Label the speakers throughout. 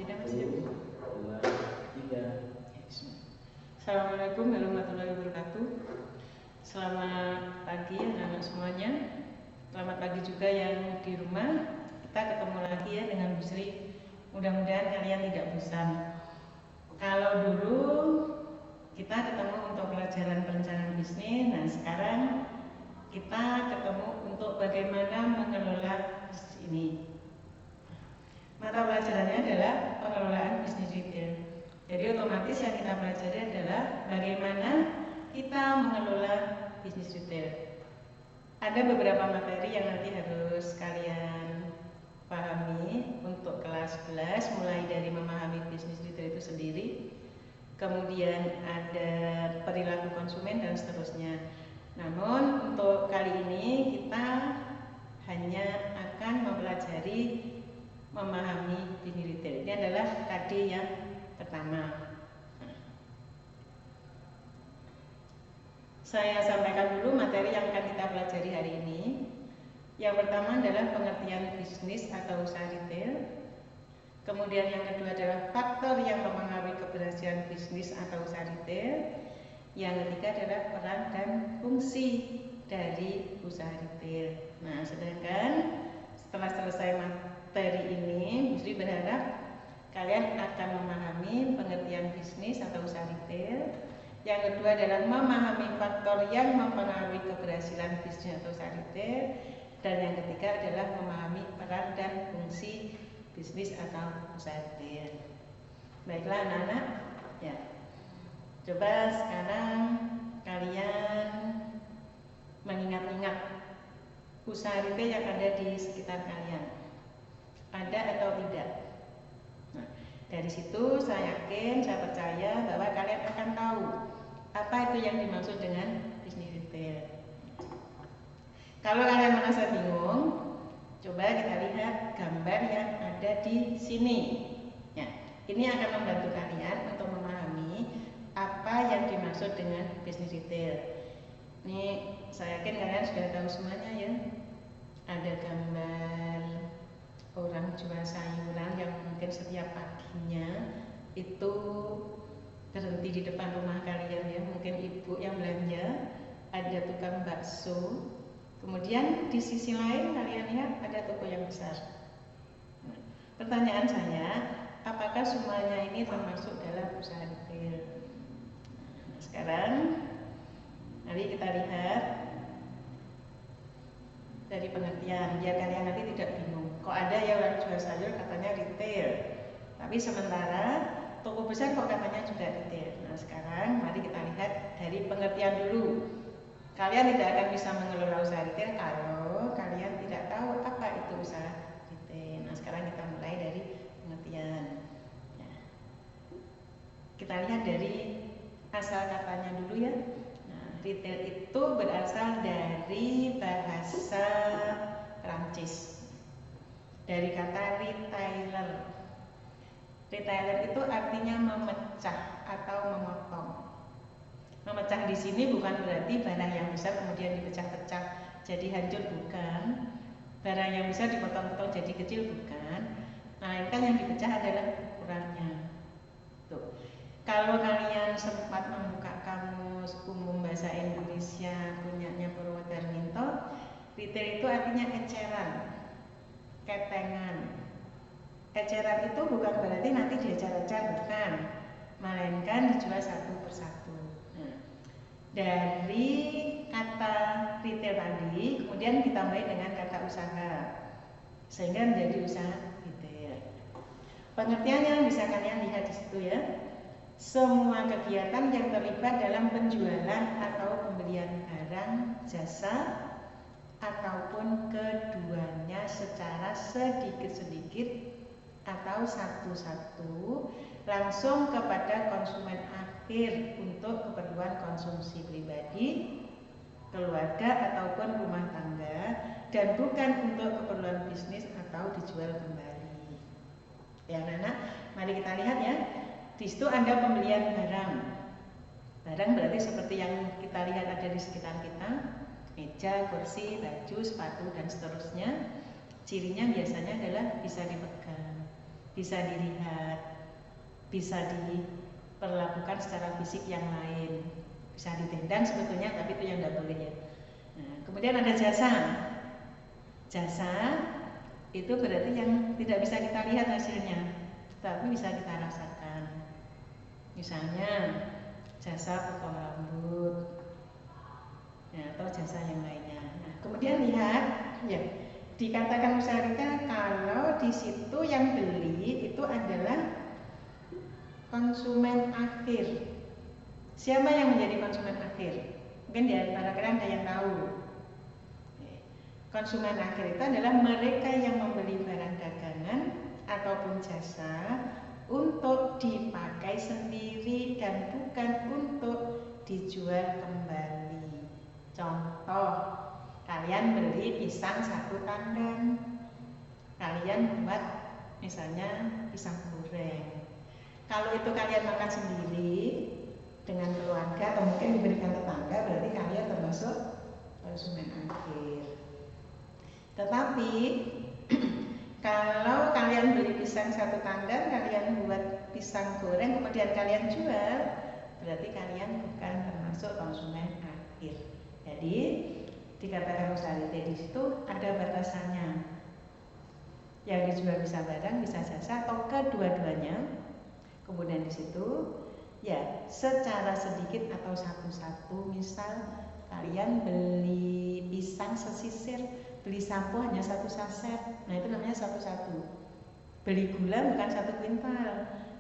Speaker 1: Sudah Mas ya?
Speaker 2: 1, 2, 3.
Speaker 1: Assalamualaikum warahmatullahi wabarakatuh. Selamat pagi anak-anak semuanya. Selamat pagi juga yang di rumah. Kita ketemu lagi ya dengan Bu Sri. Mudah-mudahan kalian tidak bosan. Kalau dulu kita ketemu untuk pelajaran perencanaan bisnis, nah sekarang kita ketemu untuk bagaimana mengelola bisnis ini. Mata pelajarannya adalah pengelolaan bisnis retail. Jadi otomatis yang kita pelajari adalah bagaimana kita mengelola bisnis retail. Ada beberapa materi yang nanti harus kalian pahami untuk kelas 11, mulai dari memahami bisnis retail itu sendiri, kemudian ada perilaku konsumen dan seterusnya. Namun untuk kali ini kita hanya akan mempelajari memahami bisnis retail. Ini adalah KD yang pertama. Saya sampaikan dulu materi yang akan kita pelajari hari ini. Yang pertama adalah pengertian bisnis atau usaha retail. Kemudian yang kedua adalah faktor yang mempengaruhi keberhasilan bisnis atau usaha retail. Yang ketiga adalah peran dan fungsi dari usaha retail. Nah, sedangkan setelah selesai materi ini, Bu Sri berharap kalian akan memahami pengertian bisnis atau usaha retail. Yang kedua adalah memahami faktor yang mempengaruhi keberhasilan bisnis atau usaha retail. Dan yang ketiga adalah memahami peran dan fungsi bisnis atau usaha retail. Baiklah anak-anak, ya. Coba sekarang kalian mengingat-ingat usaha retail yang ada di sekitar kalian. Ada atau tidak? Nah, dari situ saya yakin, saya percaya bahwa kalian akan tahu apa itu yang dimaksud dengan bisnis retail. Kalau kalian merasa bingung, coba kita lihat gambar yang ada di sini. Ya, ini akan membantu kalian untuk memahami apa yang dimaksud dengan bisnis retail. Ini saya yakin kalian sudah tahu semuanya ya. Ada gambar orang jual sayuran yang mungkin setiap paginya itu berhenti di depan rumah kalian ya. Mungkin ibu yang belanja, ada tukang bakso. Kemudian di sisi lain kalian lihat ada toko yang besar. Nah, pertanyaan saya, apakah semuanya ini termasuk dalam usaha retail? Nah, sekarang mari kita lihat dari pengertian, biar kalian nanti tidak bingung. Kok ada ya orang jual sayur katanya retail, tapi sementara toko besar kok katanya juga retail. Nah sekarang mari kita lihat dari pengertian dulu. Kalian tidak akan bisa mengelola usaha retail kalau kalian tidak tahu apa itu usaha retail. Nah sekarang kita mulai dari pengertian. Ya. Kita lihat dari asal katanya dulu ya. Nah, retail itu berasal dari bahasa Prancis, dari kata retailer. Retailer itu artinya memecah atau memotong. Memecah di sini bukan berarti barang yang besar kemudian dipecah-pecah jadi hancur, bukan. Barang yang besar dipotong-potong jadi kecil, bukan. Melainkan yang dipecah adalah ukurannya. Tuh. Kalau kalian sempat membuka kamus umum bahasa Indonesia punyanya Purwodarminto, retail itu artinya eceran, ketengan. Eceran itu bukan berarti nanti diecer-ecer, bukan, melainkan dijual satu persatu. Dari kata retail tadi, kemudian ditambah dengan kata usaha, sehingga menjadi usaha retail. Pengertiannya bisa kalian lihat di situ ya. Semua kegiatan yang terlibat dalam penjualan atau pembelian barang, jasa, ataupun keduanya secara sedikit-sedikit atau satu-satu langsung kepada konsumen akhir untuk keperluan konsumsi pribadi, keluarga ataupun rumah tangga, dan bukan untuk keperluan bisnis atau dijual kembali. Ya anak-anak, mari kita lihat ya. Di situ ada pembelian barang. Barang berarti seperti yang kita lihat ada di sekitar kita, meja, kursi, baju, sepatu, dan seterusnya. Cirinya biasanya adalah bisa dipegang. bisa dilihat, bisa diperlakukan secara fisik yang lain, bisa ditendang sebetulnya, tapi itu yang tidak boleh ya. Nah, kemudian ada jasa. Jasa itu berarti yang tidak bisa kita lihat hasilnya, tapi bisa kita rasakan. Misalnya jasa potong rambut, ya, atau jasa yang lainnya. Nah, kemudian lihat, ya, dikatakan musyarakah kalau di situ yang beli itu adalah konsumen akhir. Siapa yang menjadi konsumen akhir? Mungkin di antara kalian ada yang tahu. Konsumen akhir itu adalah mereka yang membeli barang dagangan ataupun jasa untuk dipakai sendiri dan bukan untuk dijual kembali. Contoh, kalian beli pisang 1 tandan, kalian buat misalnya pisang goreng. Kalau itu kalian makan sendiri dengan keluarga atau mungkin diberikan tetangga, berarti kalian termasuk konsumen akhir. Tetapi kalau kalian beli pisang 1 tandan, kalian buat pisang goreng, kemudian kalian jual, berarti kalian bukan termasuk konsumen akhir. Jadi dikatakan musyarakah di situ ada batasannya. Yang dijual bisa barang, bisa jasa, atau kedua-duanya. Kemudian di situ, ya secara sedikit atau satu-satu, misal kalian beli pisang sesisir, beli sampo hanya 1 saset, nah itu namanya satu-satu. Beli gula bukan 1 kuintal,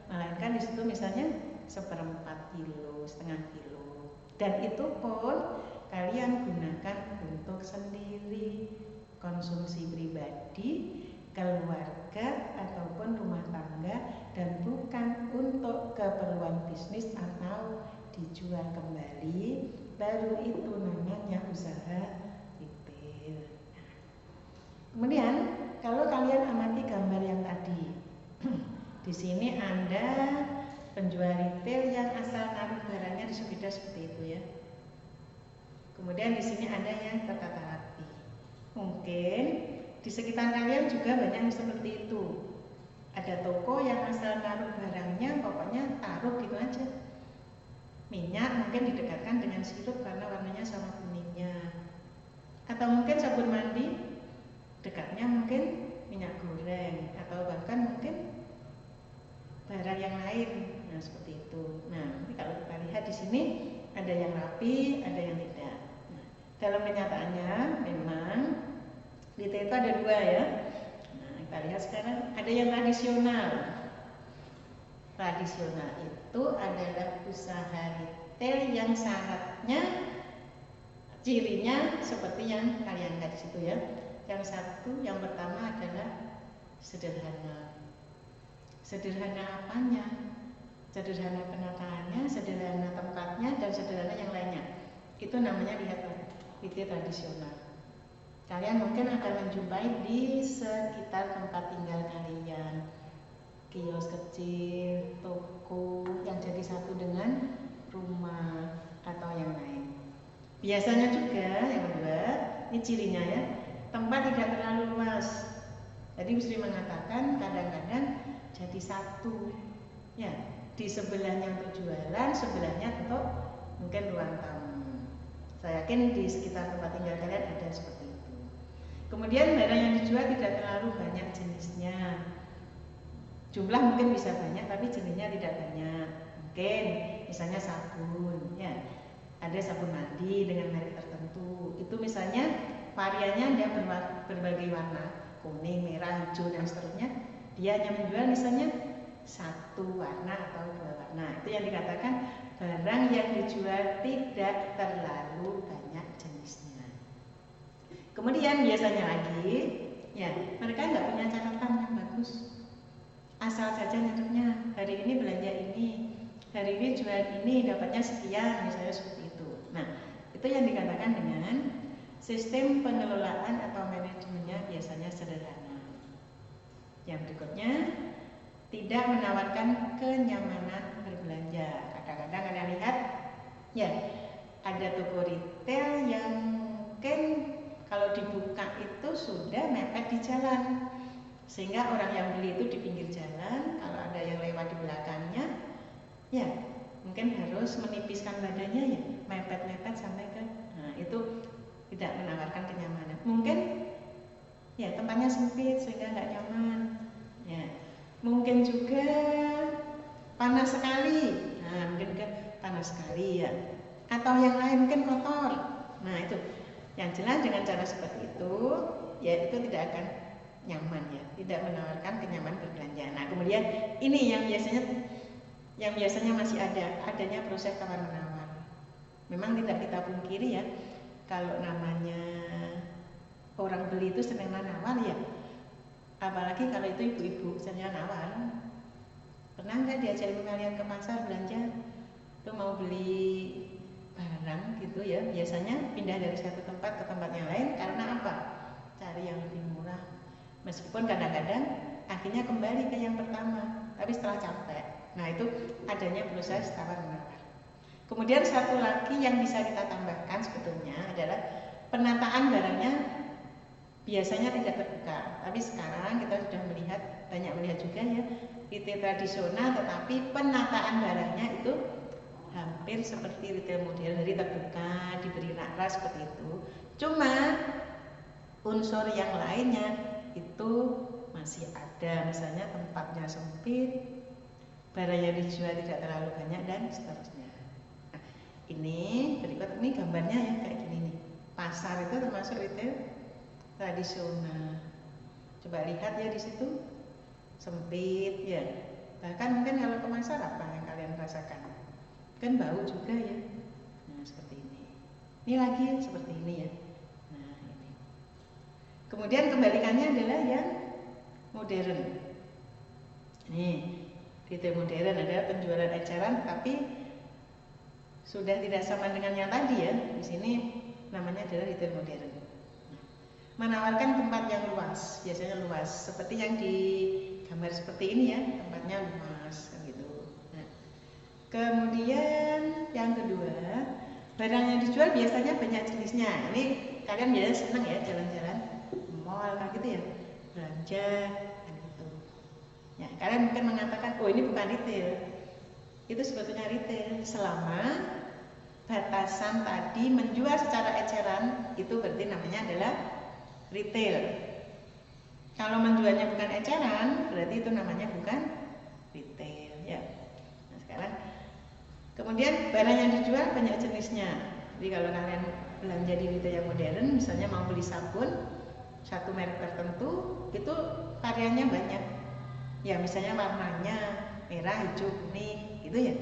Speaker 1: melainkan di situ misalnya 1/4 kilo, setengah kilo, dan itu pun kalian gunakan untuk sendiri, konsumsi pribadi, keluarga ataupun rumah tangga, dan bukan untuk keperluan bisnis atau dijual kembali. Baru itu namanya usaha retail. Kemudian kalau kalian amati gambar yang tadi, di sini ada penjual retail yang asal naruh barangnya di sepeda seperti itu ya. Kemudian di sini ada yang tertata rapi. Mungkin di sekitar kalian juga banyak yang seperti itu. Ada toko yang asal naruh barangnya, pokoknya taruh gitu aja. Minyak mungkin didekatkan dengan sirup karena warnanya sama kuningnya. Atau mungkin sabun mandi, dekatnya mungkin minyak goreng, atau bahkan mungkin barang yang lain. Nah, seperti itu. Nah, nanti kalau kita lihat di sini ada yang rapi, ada yang tidak. Nah, dalam kenyataannya memang retail itu ada 2 ya. Nah, kita lihat sekarang ada yang tradisional. Tradisional itu adalah usaha retail yang syaratnya, cirinya seperti yang kalian lihat di situ ya. Yang pertama adalah sederhana. Sederhana apanya? Sederhana penataannya, sederhana tempatnya, dan sederhana yang lainnya. Itu namanya retail tradisional. Kalian mungkin akan menjumpai di sekitar tempat tinggal kalian, kios kecil, toko yang jadi satu dengan rumah atau yang lain. Biasanya juga yang kedua, ini cirinya ya, tempat tidak terlalu luas. Jadi Busri mengatakan kadang-kadang jadi satu, ya di sebelahnya untuk jualan, sebelahnya untuk mungkin ruang tamu. Saya yakin di sekitar tempat tinggal kalian ada seperti itu. Kemudian barang yang dijual tidak terlalu banyak jenisnya. Jumlah mungkin bisa banyak, tapi jenisnya tidak banyak. Mungkin misalnya sabun, ya ada sabun mandi dengan merek tertentu. Itu misalnya variannya ada berbagai warna, kuning, merah, hijau, dan seterusnya. Dia hanya menjual misalnya 1 warna atau 2 warna. Itu yang dikatakan barang yang dijual tidak terlalu banyak jenisnya. Kemudian biasanya lagi, ya mereka nggak punya catatan yang bagus. Asal saja nyatanya, hari ini belanja ini, hari ini jual ini, dapatnya sekian, misalnya seperti itu. Nah, itu yang dikatakan dengan sistem pengelolaan atau manajemennya biasanya sederhana. Yang berikutnya, tidak menawarkan kenyamanan berbelanja. Kadang-kadang kalian lihat, ya ada toko retail yang mungkin kalau dibuka itu sudah mepet di jalan. Sehingga orang yang beli itu di pinggir jalan, kalau ada yang lewat di belakangnya, ya mungkin harus menipiskan badannya ya, mepet-mepet sampai ke, nah itu tidak menawarkan kenyamanan. Mungkin ya tempatnya sempit sehingga nggak nyaman. Ya, mungkin juga panas sekali. Nah, mungkin juga panas sekali ya. Atau yang lain mungkin kotor. Nah itu, yang jelas dengan cara seperti itu, ya itu tidak akan nyaman ya, tidak menawarkan kenyamanan berbelanja. Nah kemudian ini yang biasanya masih adanya proses tawar menawar. Memang tidak kita pungkiri ya, kalau namanya orang beli itu senang menawar ya, apalagi kalau itu ibu-ibu senang nawar. Pernah nggak diajarin kalian ke pasar belanja, tuh mau beli barang gitu ya, biasanya pindah dari satu tempat ke tempat yang lain karena apa? Cari yang lebih murah. Meskipun kadang-kadang akhirnya kembali ke yang pertama, tapi setelah capek. Nah itu adanya proses tawar menawar. Kemudian satu lagi yang bisa kita tambahkan sebetulnya adalah penataan barangnya biasanya tidak terbuka. Tapi sekarang kita sudah banyak melihat juga ya, retail tradisional tetapi penataan barangnya itu hampir seperti retail modern, jadi terbuka, diberi rak-rak seperti itu. Cuma unsur yang lainnya itu masih ada, misalnya tempatnya sempit, barang yang dijual tidak terlalu banyak dan seterusnya. Nah, ini berikut ini gambarnya ya kayak gini nih. Pasar itu termasuk retail tradisional. Coba lihat ya di situ sempit ya. Bahkan mungkin kalau ke pasar apa yang kalian rasakan? Kan bau juga ya. Nah seperti ini. Ini lagi seperti ini ya. Nah ini. Kemudian kebalikannya adalah yang modern. Nih, retail modern adalah penjualan eceran tapi sudah tidak sama dengan yang tadi ya. Di sini namanya adalah retail modern. Menawarkan tempat yang luas, biasanya luas, seperti yang di gambar seperti ini ya, tempatnya luas kan gitu. Nah, kemudian yang kedua, barang yang dijual biasanya banyak jenisnya. Ini kalian biasanya senang ya jalan-jalan mall kan gitu ya, belanja kan gitu. Ya, kalian mungkin mengatakan, oh ini bukan retail. Itu sebetulnya retail selama batasan tadi menjual secara eceran, itu berarti namanya adalah retail. Kalau menjualnya bukan eceran, berarti itu namanya bukan retail ya. Nah, sekarang kemudian barang yang dijual banyak jenisnya. Jadi kalau kalian belanja di retail yang modern, misalnya mau beli sabun satu merek tertentu, itu variannya banyak. Ya misalnya warnanya merah, hijau, kuning, gitu ya.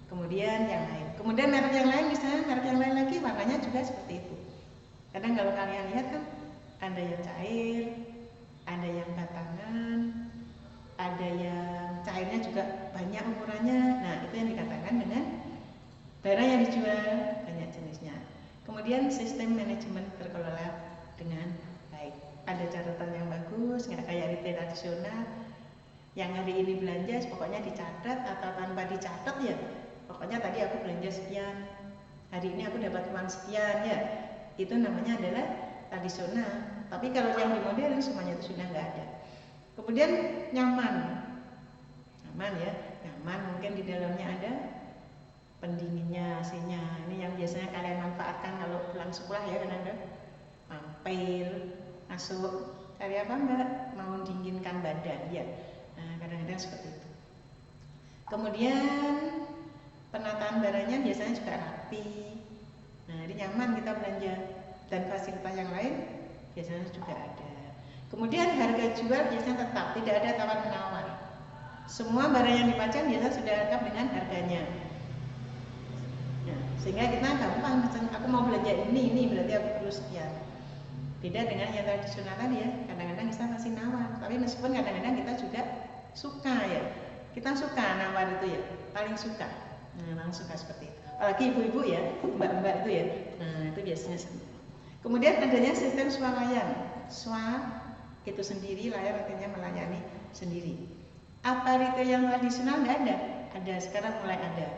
Speaker 1: Kemudian yang lain. Kemudian merek yang lain, misalnya merek yang lain lagi warnanya juga seperti itu. Kadang kalau kalian lihat kan ada yang cair, ada yang batangan, ada yang cairnya juga banyak ukurannya. Nah itu yang dikatakan dengan barang yang dijual banyak jenisnya. Kemudian sistem manajemen terkelola dengan baik. Ada catatan yang bagus, nggak kayak retail tradisional yang hari ini belanja pokoknya dicatat atau tanpa dicatat ya. Pokoknya tadi aku belanja sekian, hari ini aku dapat uang sekian ya. Itu namanya adalah tradisional. Tapi kalau yang di modern semuanya itu sudah nggak ada. Kemudian nyaman ya, nyaman mungkin di dalamnya ada pendinginnya, AC-nya. Ini yang biasanya kalian manfaatkan kalau pulang sekolah ya, kan ada mampir, masuk, cari apa mbak? Mau dinginkan badan ya. Nah kadang-kadang seperti itu. Kemudian penataan barangnya biasanya juga rapi. Nah ini nyaman kita belanja. Dan fasilitas yang lain biasanya juga ada. Kemudian harga jual biasanya tetap, tidak ada tawar-menawar. Semua barang yang dipajang biasanya sudah lengkap dengan harganya. Nah, sehingga kita gampang, misalnya aku mau belanja ini berarti aku perlu sekian. Beda dengan yang tradisional tadi ya, kadang-kadang kita masih nawar. Tapi meskipun kadang-kadang kita juga suka ya, kita suka nawar itu ya, paling suka. Nah, memang suka seperti itu. Apalagi ibu-ibu ya, mbak-mbak itu ya. Nah, itu biasanya sama. Kemudian adanya sistem swalayan. Swa itu sendiri, layar artinya melayani sendiri. Apa retail yang tradisional? Nggak ada. Ada, sekarang mulai ada.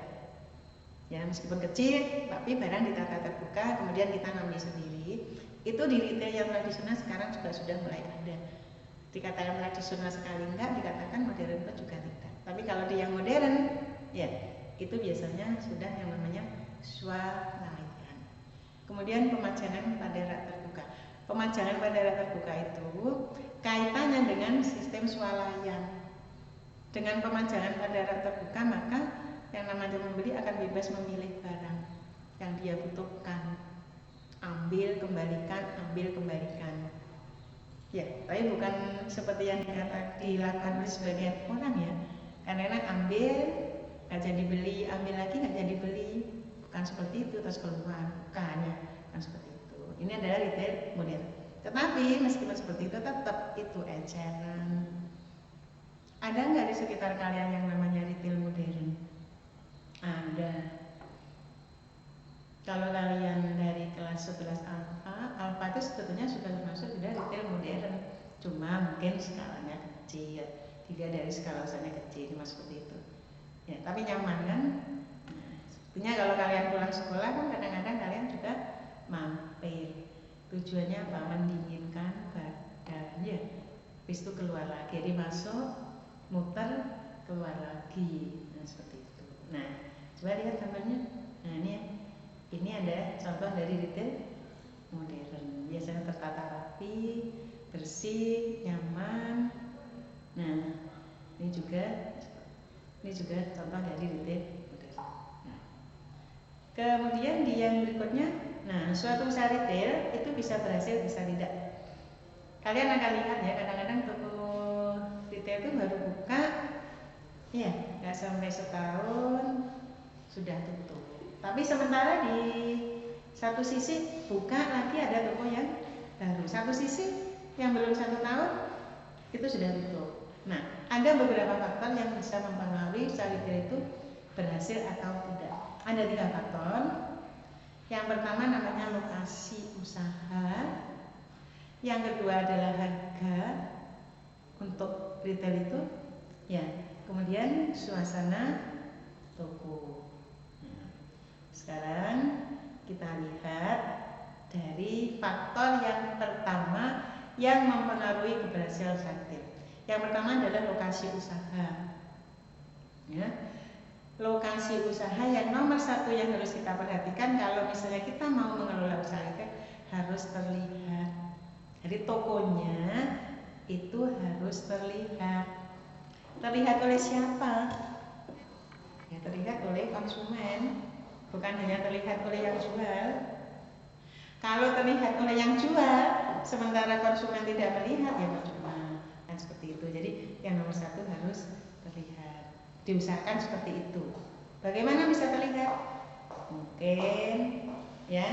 Speaker 1: Ya, meskipun kecil, tapi barang ditata terbuka, kemudian kita ngambil sendiri. Itu di retail yang tradisional sekarang juga sudah mulai ada. dikatakan tradisional sekali enggak, dikatakan modern pun juga tidak. Tapi kalau di yang modern, ya itu biasanya sudah yang namanya swalayan. Kemudian pemajangan pada rak terbuka. Pemajangan pada rak terbuka itu kaitannya dengan sistem swalayan. Dengan pemajangan pada rak terbuka, maka yang namanya membeli akan bebas memilih barang yang dia butuhkan. Ambil, kembalikan, ambil, kembalikan. Ya, tapi bukan seperti yang dilakukan oleh sebagian orang ya. Karena ambil, nggak jadi beli, ambil lagi nggak jadi beli. Bukan seperti itu, terus keluar. Bukan ya, bukan seperti itu. Ini adalah retail modern. Tetapi meskipun seperti itu, tetap itu eceran. Ada nggak di sekitar kalian yang namanya retail modern? Ada. Kalau kalian dari kelas 11 alfa itu sebetulnya sudah termasuk sudah retail modern. Cuma mungkin skalanya kecil, tidak dari skala usahanya kecil, cuma seperti itu. Ya, tapi nyaman kan? Nah, sebetulnya kalau kalian pulang sekolah kan kadang-kadang kalian juga mampir. Tujuannya apa? Mendinginkan badan ya. Habis itu keluar lagi, jadi masuk, muter, keluar lagi. Nah, seperti itu. Nah, coba lihat gambarnya. Nah, ini ada contoh dari retail modern. Biasanya tertata rapi, bersih, nyaman. Nah, ini juga contoh dari retail modern. Nah, kemudian di yang berikutnya, nah suatu usaha retail itu bisa berhasil, bisa tidak. Kalian akan lihat ya, kadang-kadang toko retail itu baru buka, ya nggak sampai setahun sudah tutup. Tapi sementara di satu sisi buka lagi ada toko yang baru. Satu sisi yang belum 1 tahun itu sudah tutup. Nah, ada beberapa faktor yang bisa mempengaruhi usaha retail itu berhasil atau tidak. Ada 3 faktor. Yang pertama namanya lokasi usaha. Yang kedua adalah harga untuk retail itu. Ya, kemudian suasana toko. Sekarang kita lihat dari faktor yang pertama yang mempengaruhi keberhasilan usaha retail. Yang pertama adalah lokasi usaha. Ya. Lokasi usaha yang nomor 1 yang harus kita perhatikan kalau misalnya kita mau mengelola usaha retail harus terlihat. Jadi tokonya itu harus terlihat. Terlihat oleh siapa? Ya, terlihat oleh konsumen. Bukan hanya terlihat oleh yang jual. Kalau terlihat oleh yang jual, sementara konsumen tidak melihat, ya percuma. Kan seperti itu. Jadi yang nomor 1 harus terlihat. Diusahakan seperti itu. Bagaimana bisa terlihat? Mungkin ya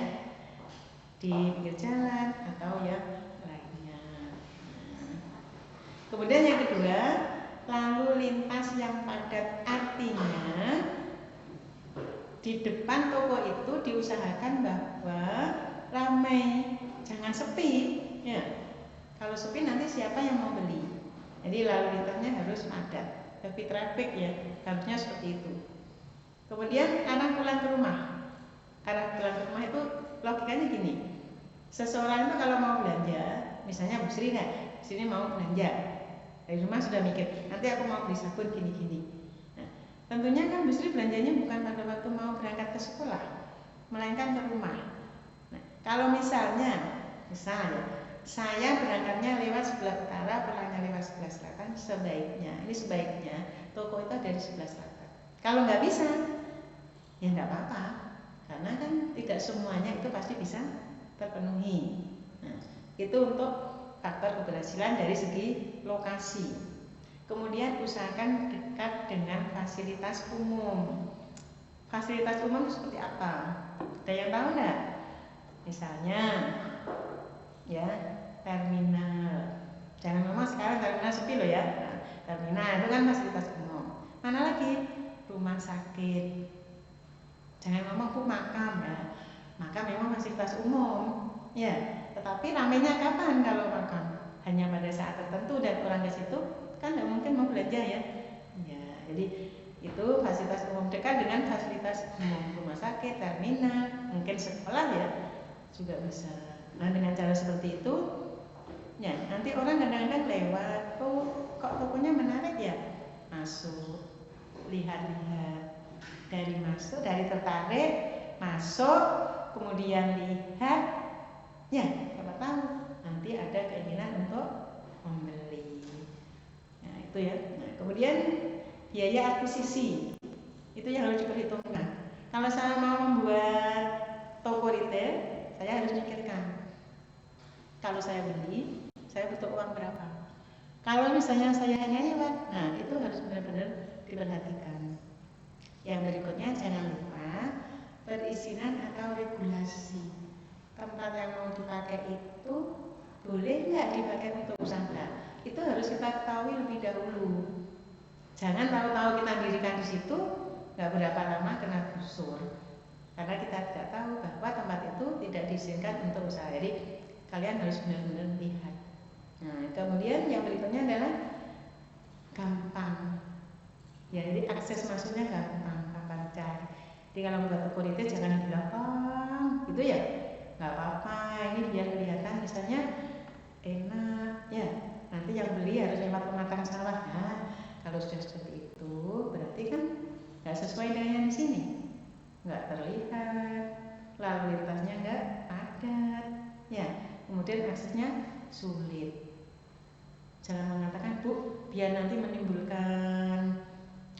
Speaker 1: di pinggir jalan atau yang lainnya. Kemudian yang kedua, lalu lintas yang padat, artinya di depan toko itu diusahakan bahwa ramai, jangan sepi. Ya, kalau sepi nanti siapa yang mau beli? Jadi lalu lintasnya harus padat, tapi traffic ya, harusnya seperti itu. Kemudian arah pulang ke rumah. Arah pulang ke rumah itu logikanya gini. Seseorang itu kalau mau belanja, misalnya Bu Sri nggak, sini mau belanja, dari rumah sudah mikir, nanti aku mau beli sabun gini-gini. Tentunya kan Bu Sri belanjanya bukan pada waktu mau berangkat ke sekolah, melainkan ke rumah. Nah, kalau misalnya saya berangkatnya lewat sebelah utara, pulangnya lewat sebelah selatan, sebaiknya toko itu ada di sebelah selatan. Kalau nggak bisa, ya nggak apa-apa, karena kan tidak semuanya itu pasti bisa terpenuhi. Nah, itu untuk faktor keberhasilan dari segi lokasi. Kemudian usahakan dekat dengan fasilitas umum. Fasilitas umum itu seperti apa? Ada yang tahu enggak? Misalnya ya, terminal. Jangan ngomong sekarang terminal sepi loh ya. Nah, terminal itu kan fasilitas umum. Mana lagi? Rumah sakit. Jangan ngomong makam ya. Makam memang fasilitas umum. Ya, tetapi ramainya kapan kalau makam? Hanya pada saat tertentu dan orang ke situ kan nggak mungkin mau belanja ya. Ya, jadi itu fasilitas umum. Dekat dengan fasilitas umum, rumah sakit, terminal, mungkin sekolah ya juga bisa. Nah, dengan cara seperti itu Ya, nanti orang kadang-kadang lewat, oh kok tokonya menarik ya, masuk, lihat-lihat, dari tertarik, masuk, kemudian lihat, ya siapa tahu nanti ada keinginan untuk membeli. Nah itu ya. Nah kemudian biaya akuisisi itu yang harus diperhitungkan. Kalau saya mau membuat toko retail, saya harus mikirkan. Kalau saya beli, saya butuh uang berapa. Kalau misalnya saya hanya lewat, nah itu harus benar-benar diperhatikan. Yang berikutnya jangan lupa perizinan atau regulasi. Tempat yang mau dipakai itu boleh nggak dipakai untuk usaha? Itu harus kita ketahui lebih dahulu. Jangan tahu-tahu kita dirikan di situ, nggak berapa lama kena gusur. Karena kita tidak tahu bahwa tempat itu tidak diizinkan untuk usaha. Jadi kalian harus benar-benar lihat. Nah, kemudian yang berikutnya adalah gampang. Ya, jadi akses masuknya gampang cari. Jadi kalau membuat toko retail jangan di belakang, gitu ya. Nggak apa-apa, ini biar kelihatan misalnya enak, ya. Nanti yang beli harus lewat pematang sawah. Nah, kalau sudah seperti itu, berarti kan nggak sesuai dengan yang di sini. Nggak terlihat, lalu lintasnya nggak padat, ya. Kemudian aksesnya sulit. Jangan mengatakan, Bu, biar nanti menimbulkan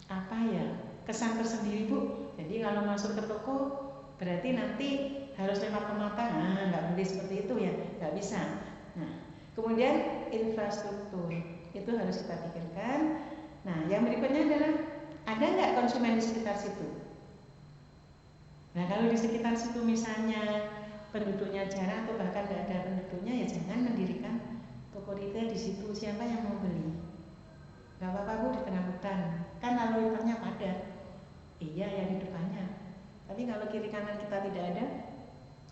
Speaker 1: apa ya, kesan tersendiri, Bu. Jadi kalau masuk ke toko berarti nanti harus lewat pematang. Nah, nggak boleh seperti itu ya, nggak bisa. Nah, kemudian infrastruktur itu harus kita pikirkan. Nah, yang berikutnya adalah ada nggak konsumen di sekitar situ? Nah, kalau di sekitar situ misalnya penduduknya jarang atau bahkan nggak ada penduduknya, ya jangan mendirikan toko retail di situ. Siapa yang mau beli? Gak apa-apa, Bu, di tengah hutan, kan lalu lintasnya padat. Iya, yang di depannya. Tapi kalau kiri kanan kita tidak ada,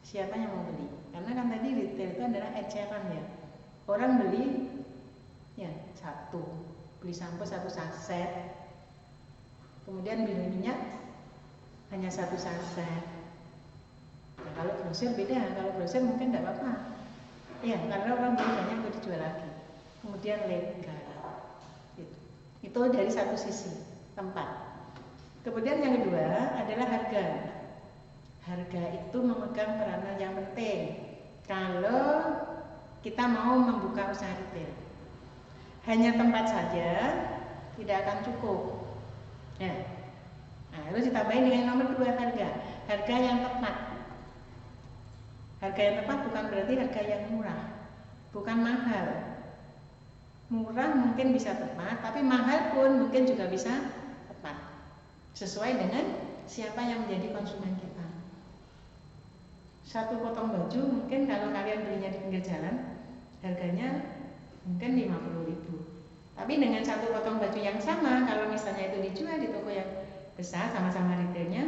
Speaker 1: siapa yang mau beli? Karena kan tadi retail itu adalah eceran ya. Orang beli ya satu, beli sampo satu saset, kemudian beli minyak hanya satu saset. Nah, kalau grosir beda, kalau grosir mungkin tidak apa-apa. Ya, karena orang beli banyak untuk dijual lagi. Kemudian legal. Itu dari satu sisi tempat. Kemudian yang kedua adalah harga. Harga itu memegang peranan yang penting kalau kita mau membuka usaha retail. Hanya tempat saja tidak akan cukup. Ya. Nah, harus ditambahin dengan nomor 2, harga. Harga yang tepat. Harga yang tepat bukan berarti harga yang murah, bukan mahal. Murah mungkin bisa tepat, tapi mahal pun mungkin juga bisa tepat. Sesuai dengan siapa yang menjadi konsumen kita. Satu potong baju mungkin kalau kalian belinya di pinggir jalan, harganya mungkin 50.000. Tapi dengan satu potong baju yang sama, kalau misalnya itu dijual di toko yang besar sama-sama retailnya,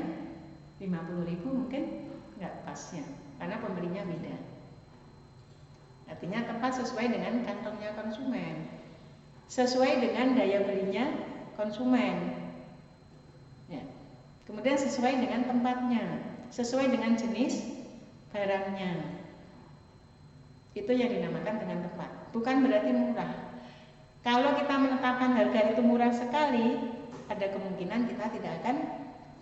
Speaker 1: 50.000 mungkin nggak pas ya, karena pembelinya beda. Artinya tepat sesuai dengan kantongnya konsumen, sesuai dengan daya belinya konsumen. Ya. Kemudian sesuai dengan tempatnya, sesuai dengan jenis barangnya. Itu yang dinamakan dengan tepat. Bukan berarti murah. Kalau kita menetapkan harga itu murah sekali, ada kemungkinan kita tidak akan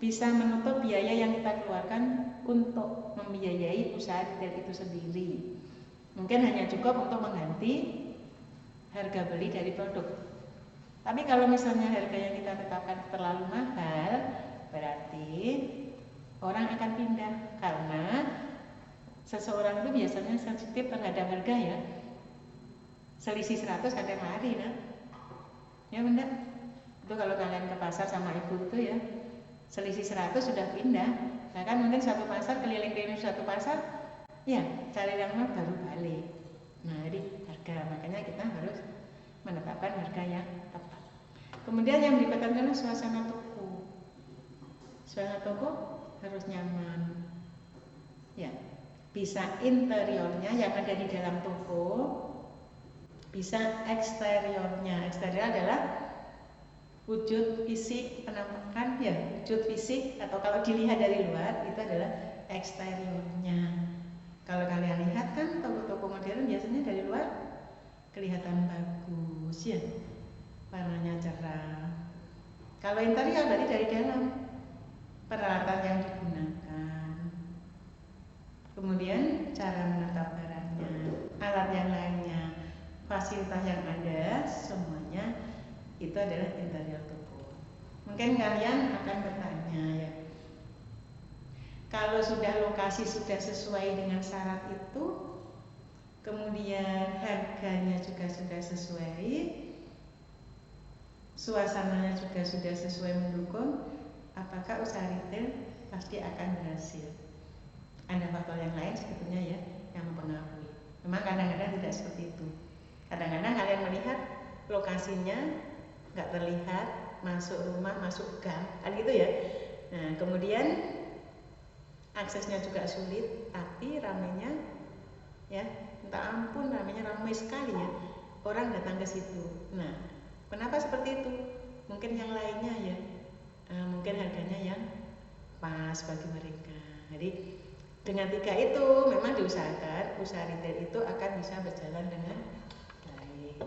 Speaker 1: bisa menutup biaya yang kita keluarkan untuk membiayai usaha retail itu sendiri. Mungkin hanya cukup untuk mengganti harga beli dari produk. Tapi kalau misalnya harga yang kita tetapkan terlalu mahal, berarti orang akan pindah. Karena seseorang itu biasanya sensitif terhadap harga ya. Selisih 100 kadang lari kan? Ya benar. Itu kalau kalian ke pasar sama ibu itu ya, selisih 100 sudah pindah. Bahkan mungkin satu pasar, keliling-keliling satu pasar, ya cari yang murah baru balik. Nah jadi harga, makanya kita harus menetapkan harga yang tepat. Kemudian yang berikutnya adalah suasana toko. Suasana toko harus nyaman. Ya, bisa interiornya yang ada di dalam toko, bisa eksteriornya. Eksterior adalah wujud fisik penampakan ya, wujud fisik atau kalau dilihat dari luar itu adalah eksteriornya. Kalau kalian lihat kan toko-toko modern biasanya dari luar kelihatan bagus ya, warnanya cerah. Kalau interior berarti dari dalam, peralatan yang digunakan, kemudian cara menata barangnya, alat yang lainnya, fasilitas yang ada, semuanya itu adalah interior toko. Mungkin kalian akan bertanya ya, kalau sudah lokasi sudah sesuai dengan syarat itu, kemudian harganya juga sudah sesuai, suasananya juga sudah sesuai mendukung, apakah usaha retail pasti akan berhasil? Ada faktor yang lain sebetulnya ya yang mempengaruhi. Memang kadang-kadang tidak seperti itu. Kadang-kadang kalian melihat lokasinya nggak terlihat, masuk rumah, masuk gang, kan gitu ya. Nah, kemudian aksesnya juga sulit, tapi ramainya ya, minta ampun, ramainya ramai sekali ya. Orang datang ke situ. Nah, kenapa seperti itu? Mungkin yang lainnya ya, mungkin harganya yang pas bagi mereka. Jadi dengan 3 itu memang diusahakan usaha retail itu akan bisa berjalan dengan baik.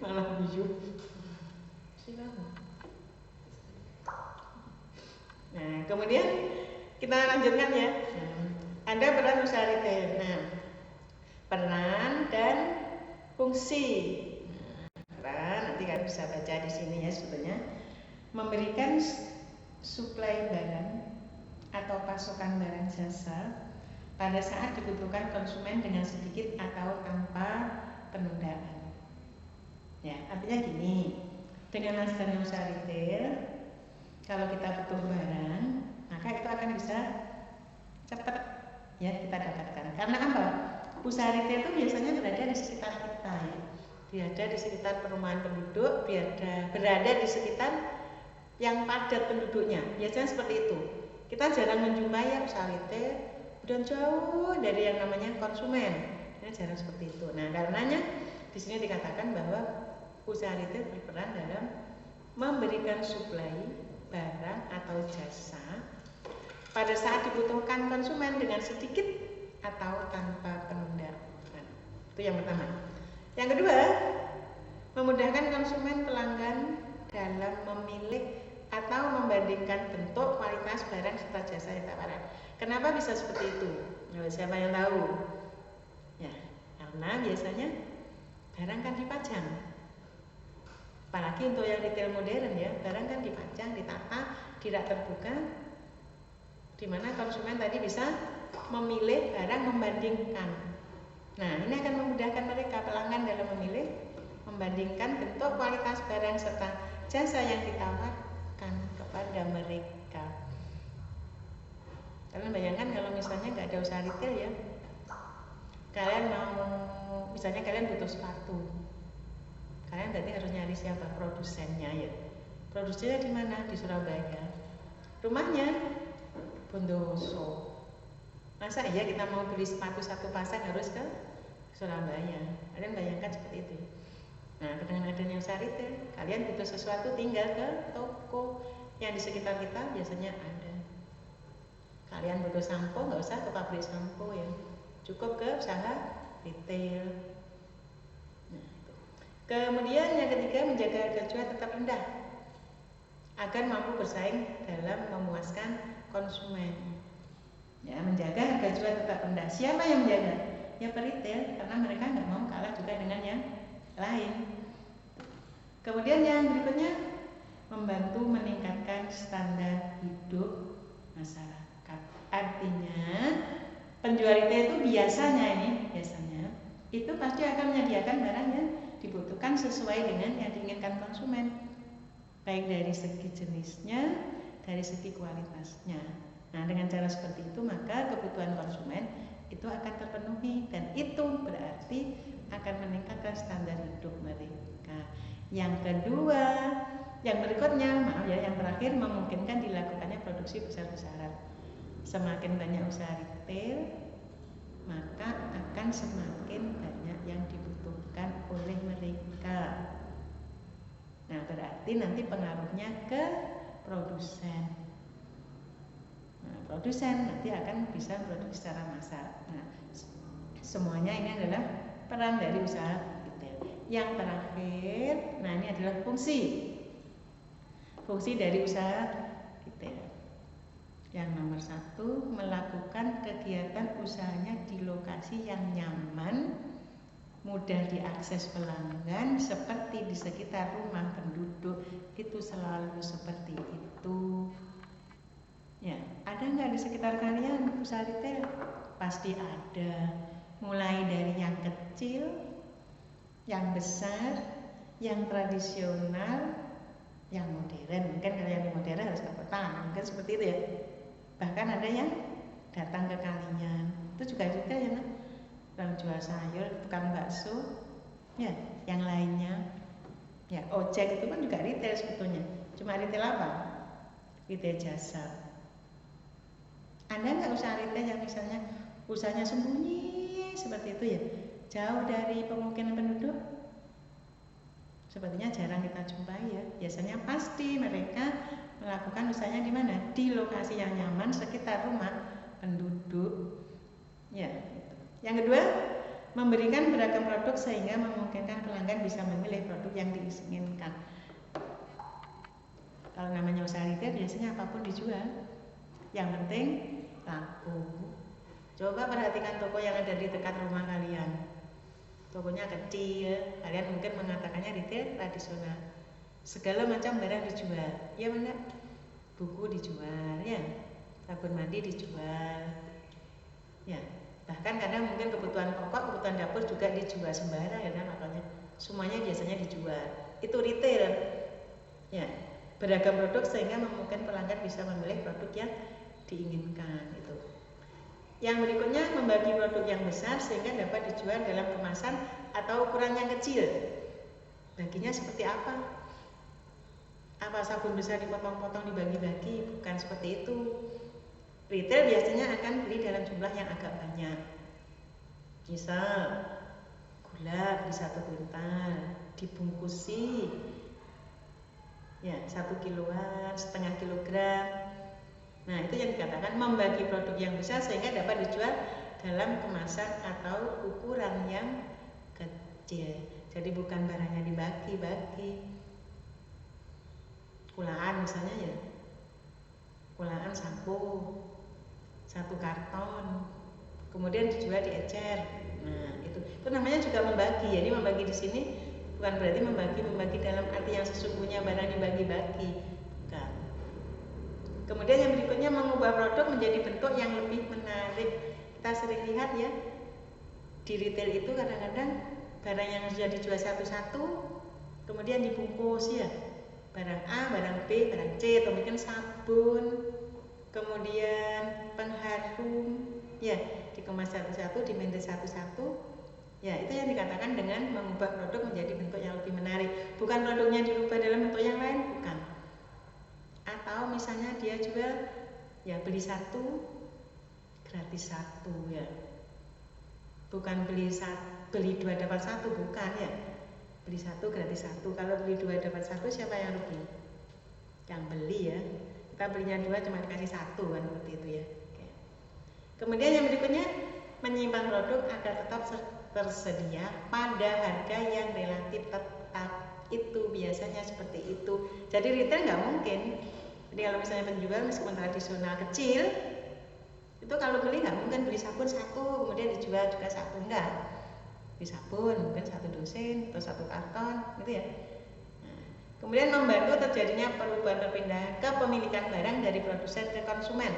Speaker 1: Malah buyuk. Nah, kemudian kita lanjutkan ya. Ada peran usaha retail. Nah, peran dan fungsi. Peran nanti kalian bisa baca di sini ya sebetulnya. Memberikan suplai barang atau pasokan barang jasa pada saat dibutuhkan konsumen dengan sedikit atau tanpa penundaan. Ya, artinya gini, dengan adanya usaha retail, kalau kita butuh barang, maka itu akan bisa cepat ya kita dapatkan. Karena apa? Usaha retail itu biasanya berada di sekitar kita ya. Berada di sekitar perumahan penduduk, berada di sekitar yang padat penduduknya, biasanya seperti itu. Kita jarang menjumpai usaha retail dan jauh dari yang namanya konsumen. Ini jarang seperti itu. Nah, karenanya di sini dikatakan bahwa usaha retail berperan dalam memberikan suplai barang atau jasa pada saat dibutuhkan konsumen dengan sedikit atau tanpa penundaan. Itu yang pertama. Yang kedua, memudahkan konsumen pelanggan dalam memilih atau membandingkan bentuk, kualitas barang serta jasa yang ditawarkan. Kenapa bisa seperti itu? Siapa yang tahu? Ya, karena biasanya barang kan dipajang. Apalagi untuk yang retail modern ya, barang kan dipajang, ditata, tidak terbuka, di mana konsumen tadi bisa memilih barang, membandingkan. Nah, ini akan memudahkan mereka pelanggan dalam memilih, membandingkan bentuk, kualitas barang serta jasa yang ditawarkan kepada mereka. Kalian bayangkan kalau misalnya nggak ada usaha retail ya, kalian mau, misalnya kalian butuh sepatu, kalian berarti harus nyari siapa produsennya ya. Produsennya di mana? Di Surabaya. Rumahnya Bondowoso. Masa iya kita mau beli sepatu satu pasang harus ke Surabaya? Kalian bayangkan seperti itu. Nah, dengan adanya usaha retail, kalian butuh sesuatu tinggal ke toko yang di sekitar kita biasanya ada. Kalian butuh sampo, nggak usah ke pabrik sampo ya, cukup ke usaha retail. Nah, kemudian yang ketiga, menjaga harga jual tetap rendah agar mampu bersaing dalam memuaskan konsumen. Ya, menjaga harga jual tetap rendah. Siapa yang menjaga? Ya peritel, karena mereka nggak mau kalah juga dengan yang lain. Kemudian yang berikutnya, membantu meningkatkan standar hidup masyarakat. Artinya penjual retail itu biasanya itu pasti akan menyediakan barang yang dibutuhkan sesuai dengan yang diinginkan konsumen, baik dari segi jenisnya, dari segi kualitasnya. Nah, dengan cara seperti itu maka kebutuhan konsumen itu akan terpenuhi dan itu berarti akan meningkatkan standar hidup mereka. Yang kedua, yang berikutnya, yang terakhir, memungkinkan dilakukannya produksi besar-besaran. Semakin banyak usaha retail, maka akan semakin banyak yang dibutuhkan oleh mereka. Nah, berarti nanti pengaruhnya ke produsen. Nah, produsen nanti akan bisa produksi secara massal. Nah, semuanya ini adalah peran dari usaha retail. Yang terakhir, nah ini adalah fungsi dari usaha retail. Yang nomor 1, melakukan kegiatan usahanya di lokasi yang nyaman, mudah diakses pelanggan, seperti di sekitar rumah penduduk. Itu selalu seperti itu. Ya, ada nggak di sekitar kalian usaha retail? Pasti ada. Mulai dari yang kecil, yang besar, yang tradisional, yang modern. Mungkin kalau yang modern harus ke kota, mungkin seperti itu ya. Bahkan ada yang datang ke kalian, itu juga retail ya, orang jual sayur, tukang bakso, ya, yang lainnya. Ya, ojek itu kan juga retail sebetulnya. Cuma retail apa? Retail jasa. Ada nggak usaha retail yang misalnya usahanya sembunyi seperti itu ya, jauh dari pemukiman penduduk? Sepertinya jarang kita jumpai ya. Biasanya pasti mereka melakukan usahanya di mana? Di lokasi yang nyaman sekitar rumah penduduk. Ya, gitu. Yang kedua, memberikan beragam produk sehingga memungkinkan pelanggan bisa memilih produk yang diinginkan. Kalau namanya usaha retail biasanya apapun dijual. Yang penting laku. Coba perhatikan toko yang ada di dekat rumah kalian. Tokonya kecil, kalian mungkin mengatakannya retail tradisional. Segala macam barang dijual, ya benar. Buku dijual, ya. Sabun mandi dijual, ya. Bahkan kadang mungkin kebutuhan pokok, kebutuhan dapur juga dijual sembarang ya, makanya semuanya biasanya dijual. Itu retail, ya. Beragam produk sehingga memungkinkan pelanggan bisa memilih produk yang diinginkan itu. Yang berikutnya, membagi produk yang besar sehingga dapat dijual dalam kemasan atau ukuran yang kecil. Baginya seperti apa? Apa sabun besar dipotong-potong dibagi-bagi? Bukan seperti itu. Retail biasanya akan beli dalam jumlah yang agak banyak. Misal, gula beli 1 kuintal, dibungkusi, ya 1 kiloan, setengah kilogram. Nah, itu yang dikatakan membagi produk yang besar sehingga dapat dijual dalam kemasan atau ukuran yang kecil. Jadi bukan barangnya dibagi-bagi. Kulaan misalnya ya, kulaan sampo 1 karton, kemudian dijual di ecer. Nah, itu namanya juga membagi. Jadi membagi di sini bukan berarti membagi dalam arti yang sesungguhnya barang dibagi-bagi. Kemudian yang berikutnya, mengubah produk menjadi bentuk yang lebih menarik. Kita sering lihat ya, di retail itu kadang-kadang barang yang sudah dijual satu-satu kemudian dibungkus ya. Barang A, barang B, barang C, atau mungkin sabun, kemudian pengharum, ya, dikemas satu-satu, dimanage satu-satu. Ya, itu yang dikatakan dengan mengubah produk menjadi bentuk yang lebih menarik. Bukan produknya dirubah dalam bentuk yang lain, bukan. Atau misalnya dia jual ya beli 1 gratis 1 ya, bukan beli 2 dapat 1, bukan ya, beli 1 gratis 1. Kalau beli 2 dapat 1 siapa yang rugi? Yang beli ya. Kita belinya 2 cuma dikasih 1 kan, seperti itu ya. Oke. Kemudian yang berikutnya, menyimpan produk agar tetap tersedia pada harga yang relatif tetap. Itu biasanya seperti itu. Jadi retail nggak mungkin. Jadi kalau misalnya penjual meskipun tradisional kecil, itu kalau beli nggak mungkin beli sabun 1 kemudian dijual juga 1, enggak. Beli sabun mungkin 1 dosen atau 1 karton gitu ya. Nah, kemudian membantu terjadinya perubahan perpindahan kepemilikan barang dari produsen ke konsumen.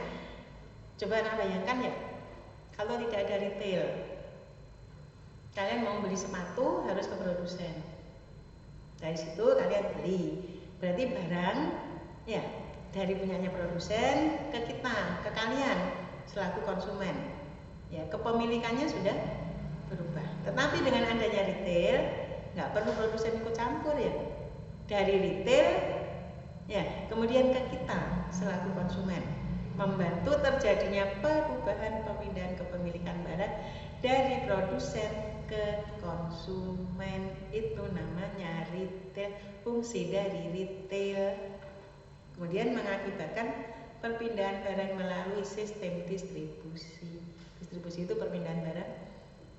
Speaker 1: Coba bayangkan ya, kalau tidak ada retail, kalian mau beli sepatu harus ke produsen. Dari situ kalian beli, berarti barang ya dari punyanya produsen ke kita, ke kalian selaku konsumen. Ya, kepemilikannya sudah berubah. Tetapi dengan adanya retail, nggak perlu produsen ikut campur ya. Dari retail, ya kemudian ke kita selaku konsumen, membantu terjadinya perubahan pemindahan kepemilikan barang dari produsen ke konsumen. Itu namanya retail, fungsi dari retail. Kemudian mengakibatkan perpindahan barang melalui sistem distribusi. Distribusi itu perpindahan barang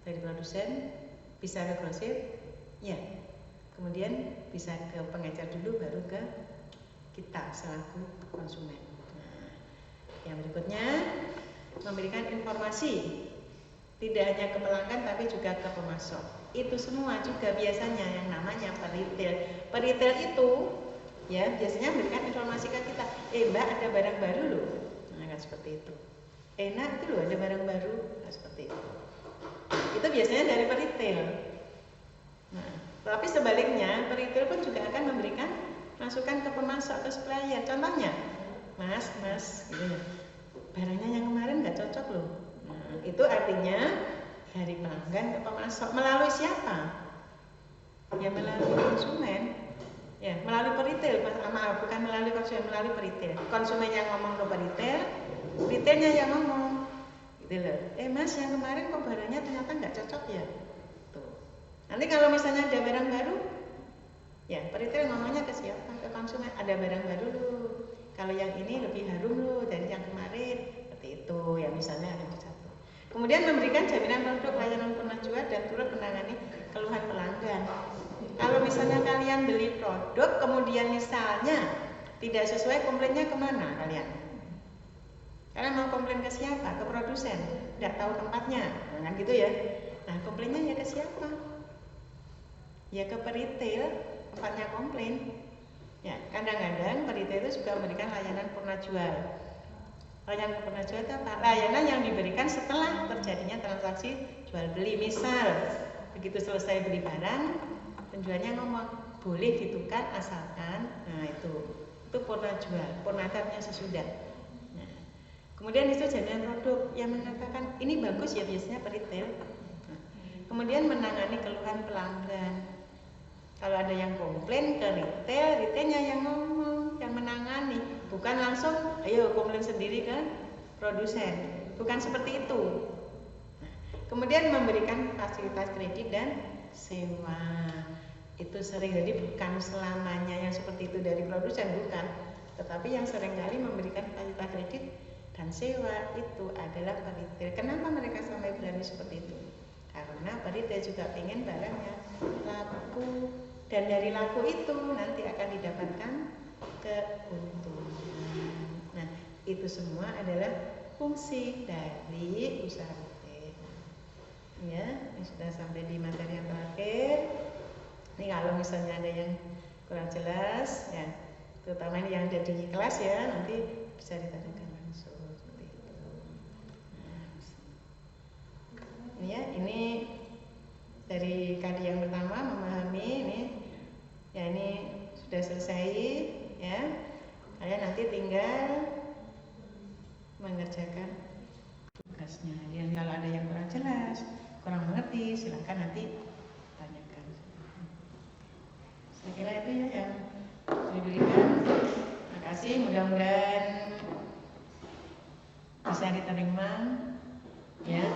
Speaker 1: dari produsen bisa ke grosir, ya. Kemudian bisa ke pengecer dulu, baru ke kita selaku konsumen. Nah, yang berikutnya memberikan informasi tidak hanya ke pelanggan tapi juga ke pemasok. Itu semua juga biasanya yang namanya peritel. Peritel itu ya biasanya memberikan informasi ke kita. Mbak ada barang baru loh. Nah kan seperti itu. Enak itu loh ada barang baru. Nah seperti itu. Itu biasanya dari peritel. Nah, tapi sebaliknya peritel pun juga akan memberikan masukan ke pemasok, ke supplier. Contohnya, mas, gitu ya. Barangnya yang kemarin nggak cocok loh. Nah, itu artinya dari pelanggan ke pemasok. Melalui siapa? Ya melalui konsumen. Ya melalui peritel. Maaf, bukan melalui konsumen, melalui peritel. Konsumen yang ngomong ke peritel, retailnya yang ngomong. Gitu loh. Mas, yang kemarin kok barangnya ternyata nggak cocok ya? Tuh. Nanti kalau misalnya ada barang baru, ya peritel ngomongnya ke siapa? Ke konsumen. Ada barang baru loh. Kalau yang ini lebih harum loh dari yang kemarin. Seperti itu ya misalnya ada satu. Kemudian memberikan jaminan produk layanan penjual dan turut menangani keluhan pelanggan. Kalau misalnya kalian beli produk kemudian misalnya tidak sesuai, komplainnya kemana kalian? Kalian mau komplain ke siapa? Ke produsen? Tidak tahu tempatnya, nah, kan gitu ya. Nah komplainnya ya ke siapa? Ya ke peritel, tempatnya komplain. Ya, kadang-kadang peritel itu juga memberikan layanan purna jual. Layanan purna jual itu apa? Layanan yang diberikan setelah terjadinya transaksi jual beli. Misal, begitu selesai beli barang, penjualnya ngomong, boleh ditukar asalkan, nah itu purna jual, purna artinya sesudah. Nah, kemudian itu jaminan produk yang mengatakan ini bagus ya biasanya peritel. Nah, kemudian menangani keluhan pelanggan. Kalau ada yang komplain ke retail, retailnya yang ngomong, yang menangani, bukan langsung, ayo komplain sendiri ke produsen, bukan seperti itu. Nah, kemudian memberikan fasilitas kredit dan sewa, itu sering jadi bukan selamanya yang seperti itu dari produsen, bukan, tetapi yang seringkali memberikan fasilitas kredit dan sewa itu adalah peritel. Kenapa mereka sampai berani seperti itu? Karena peritel juga ingin barangnya laku. Dan dari laku itu nanti akan didapatkan keuntungan. Nah, itu semua adalah fungsi dari usaha retail. Ya, ini sudah sampai di materi yang terakhir. Ini kalau misalnya ada yang kurang jelas, ya, terutama ini yang ada di kelas ya, nanti bisa ditanyakan langsung seperti itu. Nah, ya, ini dari kali yang pertama memahami ini. Ya ini sudah selesai ya. Kalian nanti tinggal mengerjakan tugasnya. Dan kalau ada yang kurang jelas, kurang mengerti, silakan nanti tanyakan. Saya kira itu ya yang diberikan. Terima kasih, mudah-mudahan bisa diterima. Ya,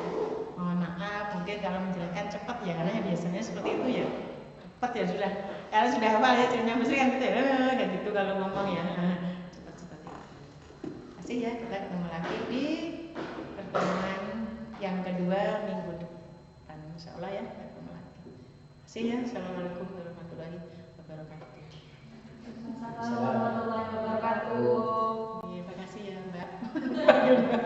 Speaker 1: mohon maaf mungkin kalau menjelaskan cepat ya, karena biasanya seperti itu ya. Cepat ya sudah. Kalau sudah hafal ya cerita mesti kan gitu ya, kayak gitu kalau ngomong ya. Cepat-cepat ya. Kasih ya, kita ketemu lagi di pertemuan yang kedua minggu depan. Insya Allah ya, kita ketemu lagi. Kasih ya, assalamualaikum warahmatullahi wabarakatuh.
Speaker 2: Assalamualaikum warahmatullahi wabarakatuh.
Speaker 1: Terima kasih ya Mbak.